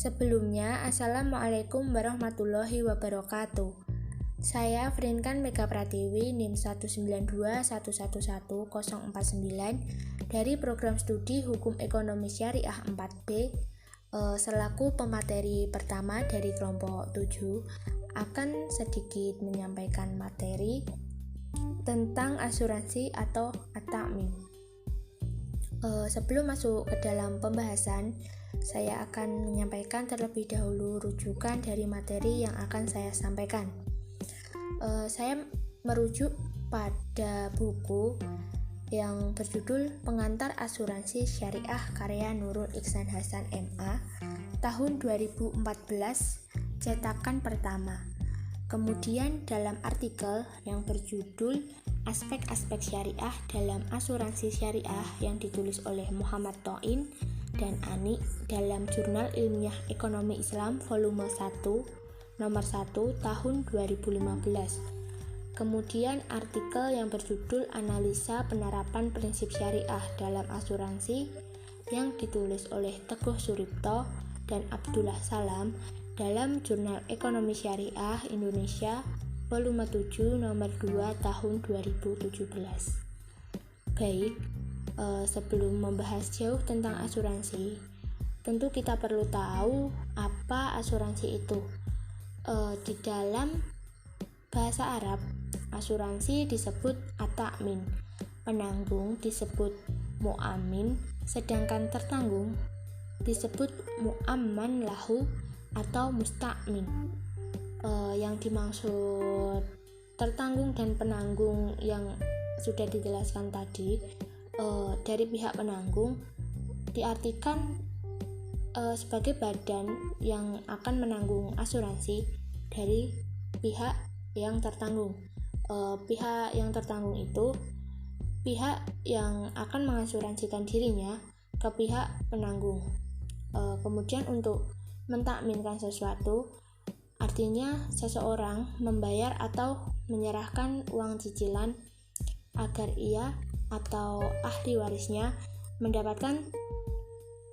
Sebelumnya, Assalamualaikum warahmatullahi wabarakatuh. Saya Frinkan Mega Pratiwi NIM 192111049 dari Program Studi Hukum Ekonomi Syariah 4B selaku pemateri pertama dari kelompok 7 akan sedikit menyampaikan materi tentang asuransi atau at-ta'min. Sebelum masuk ke dalam pembahasan, saya akan menyampaikan terlebih dahulu rujukan dari materi yang akan saya sampaikan. Saya merujuk pada buku yang berjudul Pengantar Asuransi Syariah karya Nurul Ihsan Hasan MA tahun 2014 cetakan pertama. Kemudian dalam artikel yang berjudul Aspek-aspek syariah dalam asuransi syariah yang ditulis oleh Muhammad Toin dan Ani dalam Jurnal Ilmiah Ekonomi Islam volume 1 nomor 1 tahun 2015. Kemudian artikel yang berjudul Analisa Penerapan Prinsip Syariah dalam Asuransi yang ditulis oleh Teguh Suripto dan Abdullah Salam dalam Jurnal Ekonomi Syariah Indonesia volume 7 nomor 2 tahun 2017. Baik, sebelum membahas jauh tentang asuransi, tentu kita perlu tahu apa asuransi itu. Di dalam bahasa Arab, asuransi disebut at-ta'min, penanggung disebut mu'amin, sedangkan tertanggung disebut mu'amman lahu atau musta'min. Yang dimaksud tertanggung dan penanggung yang sudah dijelaskan tadi, dari pihak penanggung diartikan sebagai badan yang akan menanggung asuransi dari pihak yang tertanggung. Pihak yang tertanggung itu pihak yang akan mengasuransikan dirinya ke pihak penanggung. Kemudian untuk mentakminkan sesuatu, artinya seseorang membayar atau menyerahkan uang cicilan agar ia atau ahli warisnya mendapatkan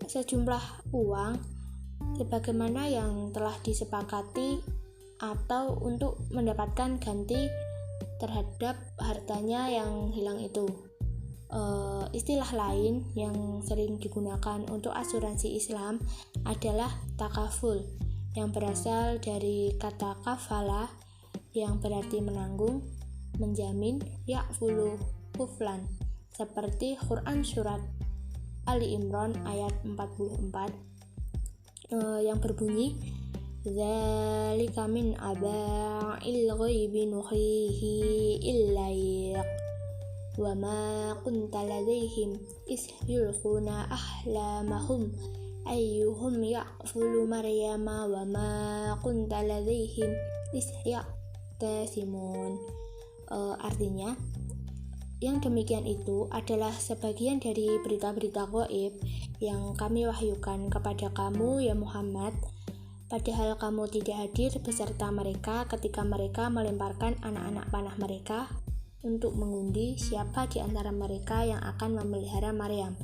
sejumlah uang sebagaimana yang telah disepakati atau untuk mendapatkan ganti terhadap hartanya yang hilang itu. Istilah lain yang sering digunakan untuk asuransi Islam adalah takaful, yang berasal dari kata kafala yang berarti menanggung, menjamin, ya'fulu, kuflan, seperti Quran surat Ali Imran ayat 44 yang berbunyi dzalika min aba'il ghaibi nuhihi illayq wa ma kunta ladaihim is yulquna ahlamahum ayyuhum ya'fulu maryama wa ma kunta ladaihim is ya'tasimun. Artinya, yang demikian itu adalah sebagian dari berita-berita gaib yang kami wahyukan kepada kamu ya Muhammad, padahal kamu tidak hadir beserta mereka ketika mereka melemparkan anak-anak panah mereka untuk mengundi siapa di antara mereka yang akan memelihara Maryam.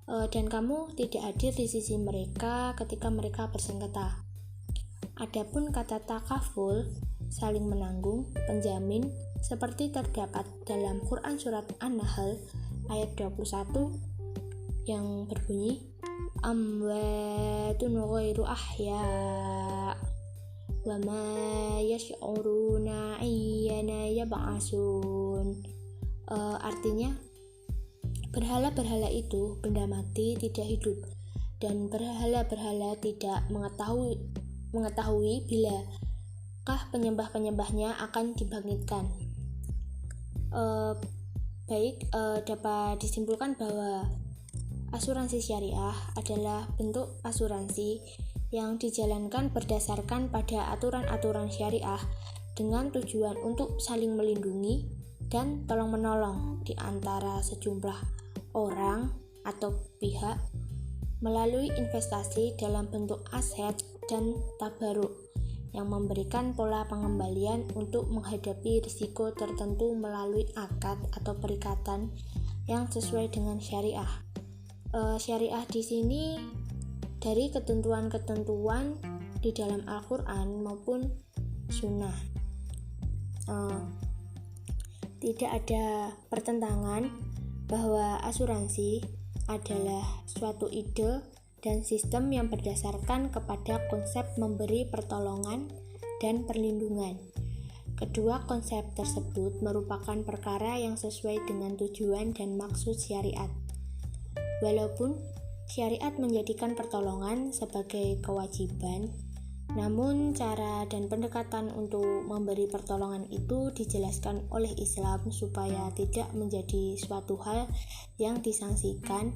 Dan kamu tidak hadir di sisi mereka ketika mereka bersengketa. Adapun kata takaful, saling menanggung, penjamin, seperti terdapat dalam Quran surat An-Nahl ayat 21 yang berbunyi amwatun ghairu ahya wa ma yash'uruna ayyana yab'asun. Artinya, berhala-berhala itu benda mati tidak hidup, dan berhala-berhala tidak mengetahui bilakah penyembah-penyembahnya akan dibangkitkan. Dapat disimpulkan bahwa asuransi syariah adalah bentuk asuransi yang dijalankan berdasarkan pada aturan-aturan syariah dengan tujuan untuk saling melindungi dan tolong-menolong di antara sejumlah orang atau pihak melalui investasi dalam bentuk aset dan tabaruk yang memberikan pola pengembalian untuk menghadapi risiko tertentu melalui akad atau perikatan yang sesuai dengan syariah. Syariah di sini dari ketentuan-ketentuan di dalam Al-Quran maupun Sunnah. Tidak ada pertentangan bahwa asuransi adalah suatu ide dan sistem yang berdasarkan kepada konsep memberi pertolongan dan perlindungan. Kedua konsep tersebut merupakan perkara yang sesuai dengan tujuan dan maksud syariat. Walaupun syariat menjadikan pertolongan sebagai kewajiban, namun cara dan pendekatan untuk memberi pertolongan itu dijelaskan oleh Islam supaya tidak menjadi suatu hal yang disangsikan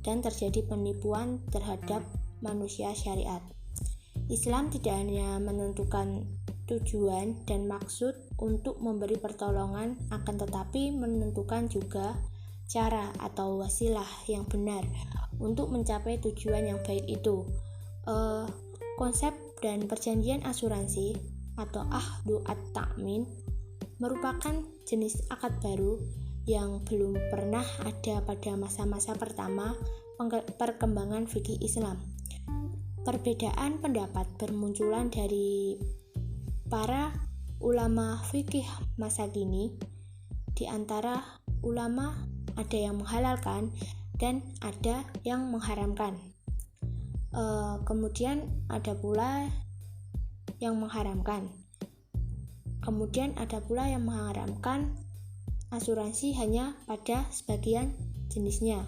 dan terjadi penipuan terhadap manusia syariat. Islam tidak hanya menentukan tujuan dan maksud untuk memberi pertolongan, akan tetapi menentukan juga cara atau wasilah yang benar untuk mencapai tujuan yang baik itu. Konsep dan perjanjian asuransi atau ahdu at-ta'min merupakan jenis akad baru yang belum pernah ada pada masa-masa pertama perkembangan fikih Islam. Perbedaan pendapat bermunculan dari para ulama fikih masa kini. Di antara ulama ada yang menghalalkan dan ada yang mengharamkan. Kemudian ada pula yang mengharamkan. Kemudian ada pula yang mengharamkan asuransi hanya pada sebagian jenisnya.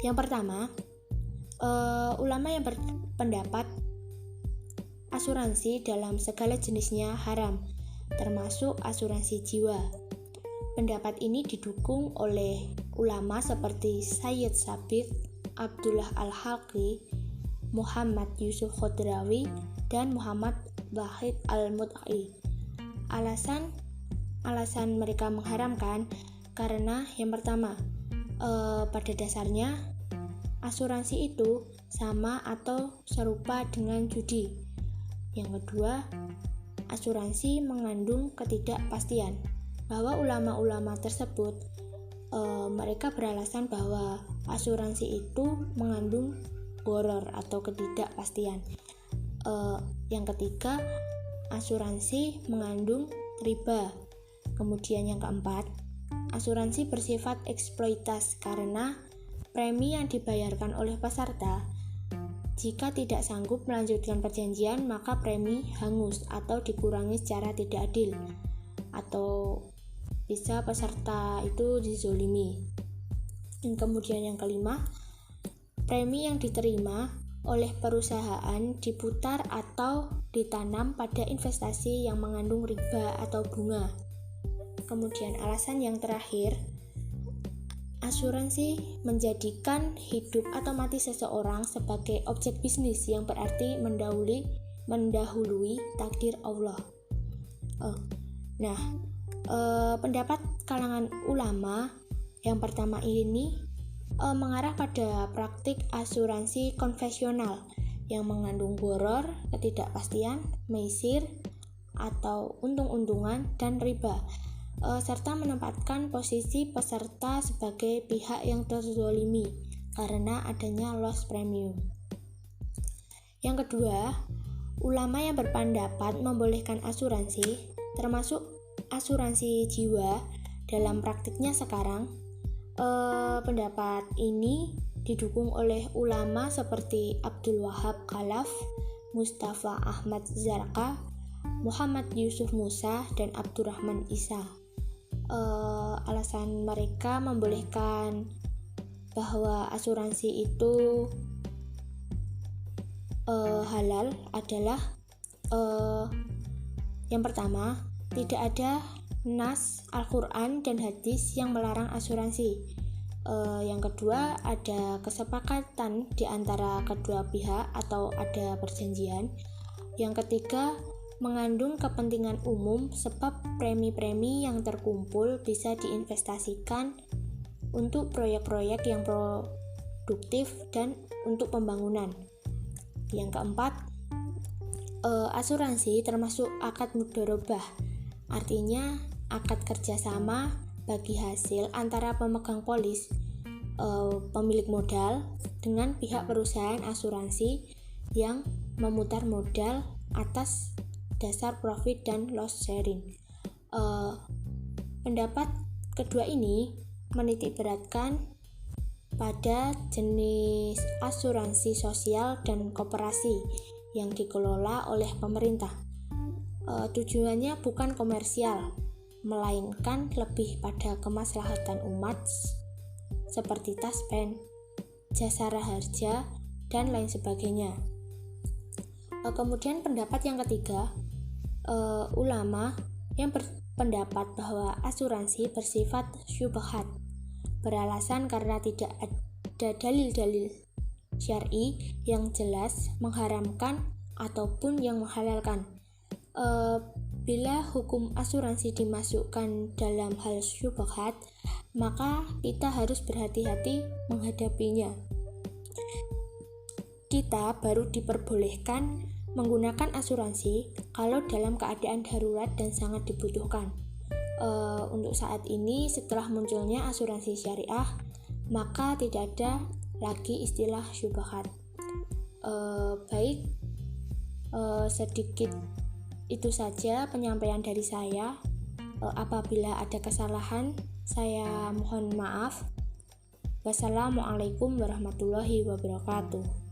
Yang pertama, ulama yang berpendapat asuransi dalam segala jenisnya haram, termasuk asuransi jiwa. Pendapat ini didukung oleh ulama seperti Sayyid Sabiq, Abdullah Al-Haqi, Muhammad Yusuf Khodrawi, dan Muhammad Wahid Al-Mut'i. Alasan mereka mengharamkan karena yang pertama, pada dasarnya asuransi itu sama atau serupa dengan judi. Yang kedua, asuransi mengandung ketidakpastian. Bahwa ulama-ulama tersebut mereka beralasan bahwa asuransi itu mengandung gharar atau ketidakpastian. Yang ketiga, asuransi mengandung riba. Kemudian yang keempat, asuransi bersifat eksploitasi karena premi yang dibayarkan oleh peserta jika tidak sanggup melanjutkan perjanjian, maka premi hangus atau dikurangi secara tidak adil, atau bisa peserta itu dizolimi. Dan kemudian yang kelima, premi yang diterima oleh perusahaan diputar atau ditanam pada investasi yang mengandung riba atau bunga. Kemudian alasan yang terakhir, asuransi menjadikan hidup atau mati seseorang sebagai objek bisnis yang berarti mendahului takdir Allah. Pendapat kalangan ulama yang pertama ini mengarah pada praktik asuransi konvensional yang mengandung gharar, ketidakpastian, maisir atau untung-untungan dan riba, serta menempatkan posisi peserta sebagai pihak yang terzolimi karena adanya loss premium. Yang kedua, ulama yang berpendapat membolehkan asuransi, termasuk asuransi jiwa dalam praktiknya sekarang. Pendapat ini didukung oleh ulama seperti Abdul Wahab Khalaf, Mustafa Ahmad Zarqa, Muhammad Yusuf Musa, dan Abdurrahman Isa. Alasan mereka membolehkan bahwa asuransi itu halal adalah yang pertama, tidak ada nas Al-Quran dan hadis yang melarang asuransi. Yang kedua, ada kesepakatan di antara kedua pihak atau ada perjanjian. Yang ketiga, mengandung kepentingan umum sebab premi-premi yang terkumpul bisa diinvestasikan untuk proyek-proyek yang produktif dan untuk pembangunan. Yang keempat, asuransi termasuk akad mudharabah, artinya akad kerjasama bagi hasil antara pemegang polis pemilik modal dengan pihak perusahaan asuransi yang memutar modal atas dasar profit dan loss sharing. Pendapat kedua ini menitikberatkan pada jenis asuransi sosial dan koperasi yang dikelola oleh pemerintah. Tujuannya bukan komersial, melainkan lebih pada kemaslahatan umat seperti taspen, jasara harja, dan lain sebagainya. Kemudian pendapat yang ketiga, ulama yang berpendapat bahwa asuransi bersifat syubhat, beralasan karena tidak ada dalil-dalil syar'i yang jelas mengharamkan ataupun yang menghalalkan. Bila hukum asuransi dimasukkan dalam hal syubhat, maka kita harus berhati-hati menghadapinya. Kita baru diperbolehkan menggunakan asuransi kalau dalam keadaan darurat dan sangat dibutuhkan. Untuk saat ini, setelah munculnya asuransi syariah, maka tidak ada lagi istilah syubhat. Sedikit itu saja penyampaian dari saya. Apabila ada kesalahan, saya mohon maaf. Wassalamualaikum warahmatullahi wabarakatuh.